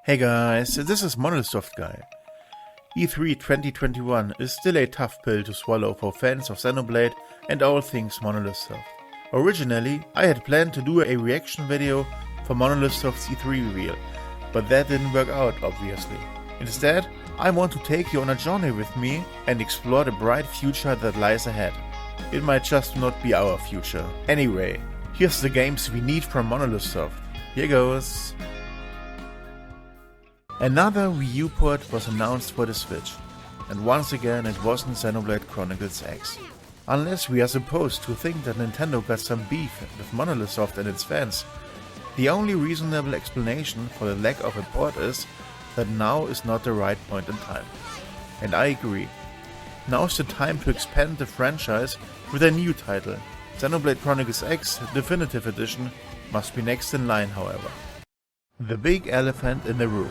Hey guys, this is Monolith Soft-Guy. E3 2021 is still a tough pill to swallow for fans of Xenoblade and all things Monolith Soft. Originally, I had planned to do a reaction video for Monolith Soft's E3 reveal, but that didn't work out, obviously. Instead, I want to take you on a journey with me and explore the bright future that lies ahead. It might just not be our future. Anyway, here's the games we need from Monolith Soft. Here goes. Another Wii U port was announced for the Switch, and once again it wasn't Xenoblade Chronicles X. Unless we are supposed to think that Nintendo got some beef with Monolith Soft and its fans, the only reasonable explanation for the lack of a port is that now is not the right point in time. And I agree. Now's the time to expand the franchise with a new title. Xenoblade Chronicles X Definitive Edition must be next in line, however. The big elephant in the room.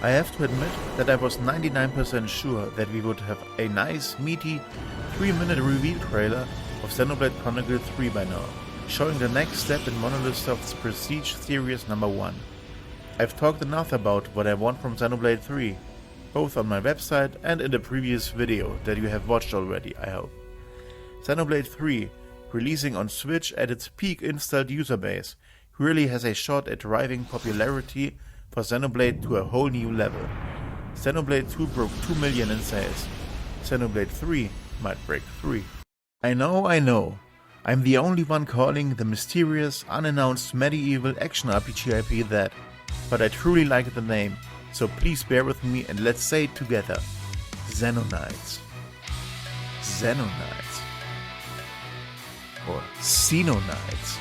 I have to admit that I was 99% sure that we would have a nice, meaty, 3-minute reveal trailer of Xenoblade Chronicles 3 by now, showing the next step in Monolith Soft's prestige series number 1. I've talked enough about what I want from Xenoblade 3, both on my website and in the previous video that you have watched already, I hope. Xenoblade 3, releasing on Switch at its peak installed user base, really has a shot at driving popularity for Xenoblade to a whole new level. Xenoblade 2 broke 2 million in sales. Xenoblade 3 might break 3. I know, I'm the only one calling the mysterious, unannounced medieval action RPG IP that, but I truly like the name, so please bear with me and let's say it together. Xenonites. Xenonites. Or Xenonites.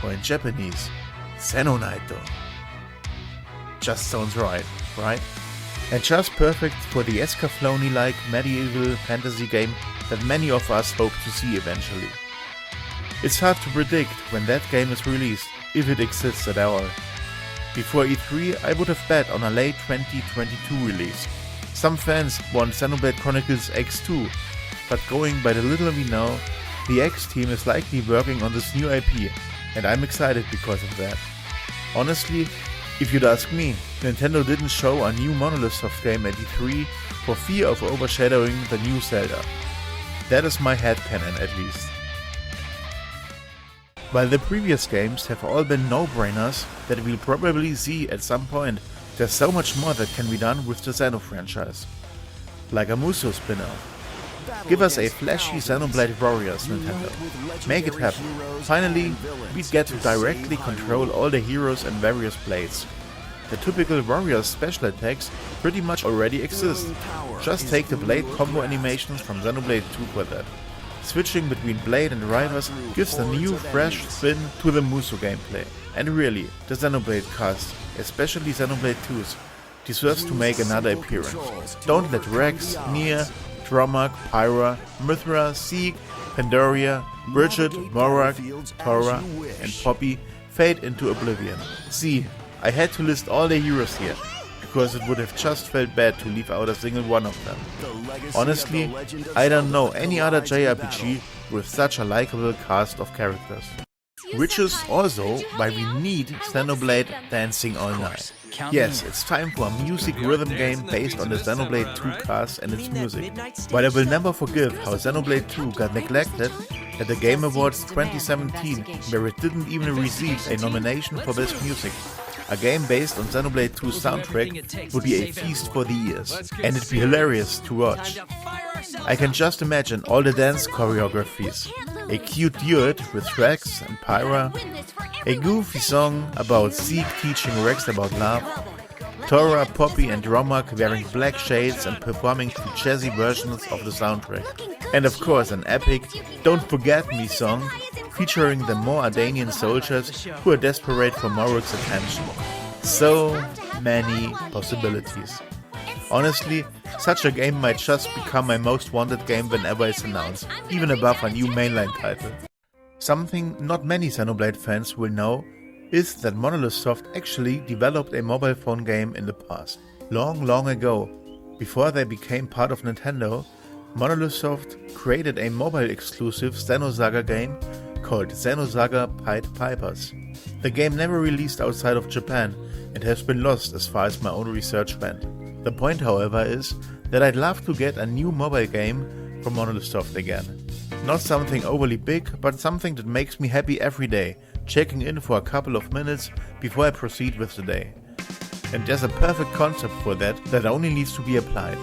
Or in Japanese, Xenonaito. Just sounds right? And just perfect for the Escaflowne-like medieval fantasy game that many of us hope to see eventually. It's hard to predict when that game is released, if it exists at all. Before E3, I would have bet on a late 2022 release. Some fans want Xenoblade Chronicles X2, but going by the little we know, the X team is likely working on this new IP, and I'm excited because of that. Honestly, if you'd ask me, Nintendo didn't show a new Monolith Soft game at E3 for fear of overshadowing the new Zelda. That is my headcanon at least. While the previous games have all been no-brainers that we'll probably see at some point, there's so much more that can be done with the Xeno franchise. Like a Musou spin-off. Give us a flashy Xenoblade Warriors, Nintendo. Make it happen. Finally, we get to directly control all the heroes and various blades. The typical Warriors special attacks pretty much already exist. Just take the blade combo animations from Xenoblade 2 for that. Switching between blade and rivals gives a new fresh spin to the Musou gameplay. And really, the Xenoblade cast, especially Xenoblade 2's, deserves to make another appearance. Don't let Rex, Nier, Dromark, Pyra, Mythra, Zeke, Pandoria, Bridget, Morak, Tora, and Poppi fade into oblivion. See, I had to list all the heroes here, because it would have just felt bad to leave out a single one of them. Honestly, I don't know any other JRPG with such a likable cast of characters. Which is also why we need Xenoblade dancing all night. Yes, it's time for a music rhythm game based on the Xenoblade 2 cast and its music. While I will never forgive how Xenoblade 2 got neglected at the Game Awards 2017, where it didn't even receive a nomination for Best Music. A game based on Xenoblade 2's soundtrack would be a feast for the ears, and it'd be hilarious to watch. I can just imagine all the dance choreographies. A cute duet with Rex and Pyra, a goofy song about Zeke teaching Rex about love, Tora, Poppi and Dromark wearing black shades and performing to jazzy versions of the soundtrack. And of course an epic Don't Forget Me song featuring the more Ardanian soldiers who are desperate for Morak's attention. So many possibilities. Honestly, such a game might just become my most wanted game whenever it's announced, even above a new mainline title. Something not many Xenoblade fans will know is that Monolith Soft actually developed a mobile phone game in the past. Long ago, before they became part of Nintendo, Monolith Soft created a mobile exclusive Xenosaga game called Xenosaga Pied Pipers. The game never released outside of Japan and has been lost as far as my own research went. The point, however, is that I'd love to get a new mobile game from Monolith Soft again. Not something overly big, but something that makes me happy every day, checking in for a couple of minutes before I proceed with the day. And there's a perfect concept for that only needs to be applied.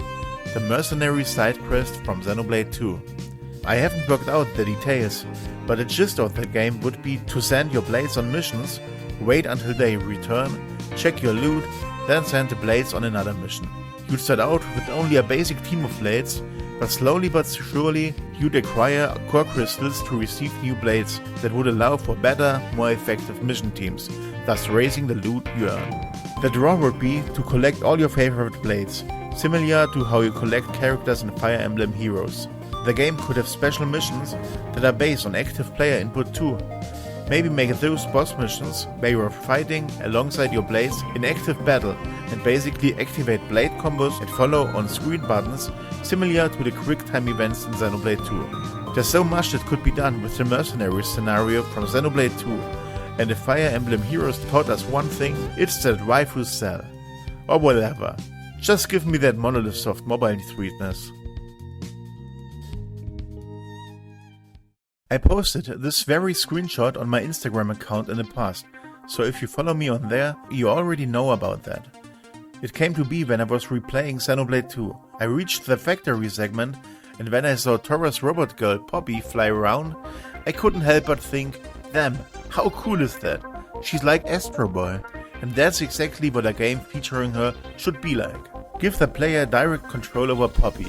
The Mercenaries side quest from Xenoblade 2. I haven't worked out the details, but the gist of the game would be to send your blades on missions, wait until they return, check your loot, then send the blades on another mission. You'd start out with only a basic team of blades, but slowly but surely you'd acquire core crystals to receive new blades that would allow for better, more effective mission teams, thus raising the loot you earn. The draw would be to collect all your favorite blades, similar to how you collect characters in Fire Emblem Heroes. The game could have special missions that are based on active player input too. Maybe make those boss missions where you are fighting alongside your blades in active battle and basically activate blade combos and follow on-screen buttons similar to the quick-time events in Xenoblade 2. There's so much that could be done with the Mercenaries scenario from Xenoblade 2, and if Fire Emblem Heroes taught us one thing, it's that waifus sell. Or whatever. Just give me that Monolith Soft mobile sweetness. I posted this very screenshot on my Instagram account in the past, so if you follow me on there, you already know about that. It came to be when I was replaying Xenoblade 2. I reached the factory segment, and when I saw Tora's robot girl Poppi fly around, I couldn't help but think, damn, how cool is that? She's like Astro Boy, and that's exactly what a game featuring her should be like. Give the player direct control over Poppi.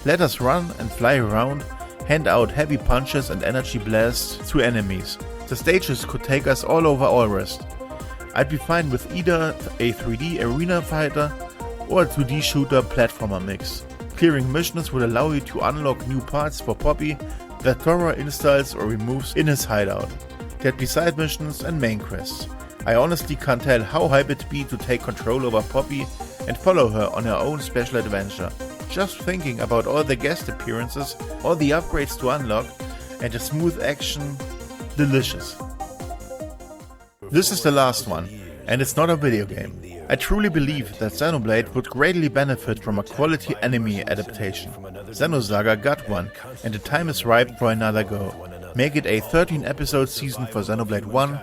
Let us run and fly around, hand out heavy punches and energy blasts to enemies. The stages could take us all over Allrest. I'd be fine with either a 3D arena fighter or a 2D shooter platformer mix. Clearing missions would allow you to unlock new parts for Poppi that Tora installs or removes in his hideout. There'd be side missions and main quests. I honestly can't tell how hype it'd be to take control over Poppi and follow her on her own special adventure. Just thinking about all the guest appearances, all the upgrades to unlock, and the smooth action, delicious. This is the last one, and it's not a video game. I truly believe that Xenoblade would greatly benefit from a quality anime adaptation. Xenosaga got one, and the time is ripe for another go. Make it a 13-episode season for Xenoblade 1,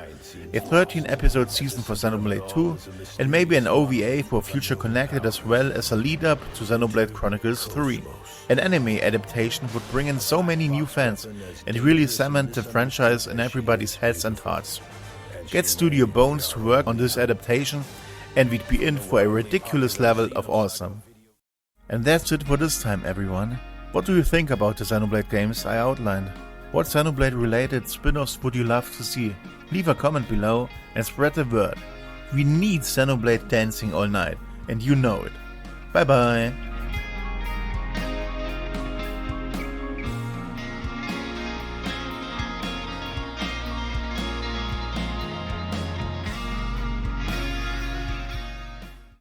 a 13-episode season for Xenoblade 2, and maybe an OVA for Future Connected as well as a lead-up to Xenoblade Chronicles 3. An anime adaptation would bring in so many new fans and really cement the franchise in everybody's heads and hearts. Get Studio Bones to work on this adaptation and we'd be in for a ridiculous level of awesome. And that's it for this time, everyone. What do you think about the Xenoblade games I outlined? What Xenoblade related spin-offs would you love to see? Leave a comment below and spread the word. We need Xenoblade dancing all night, and you know it. Bye bye!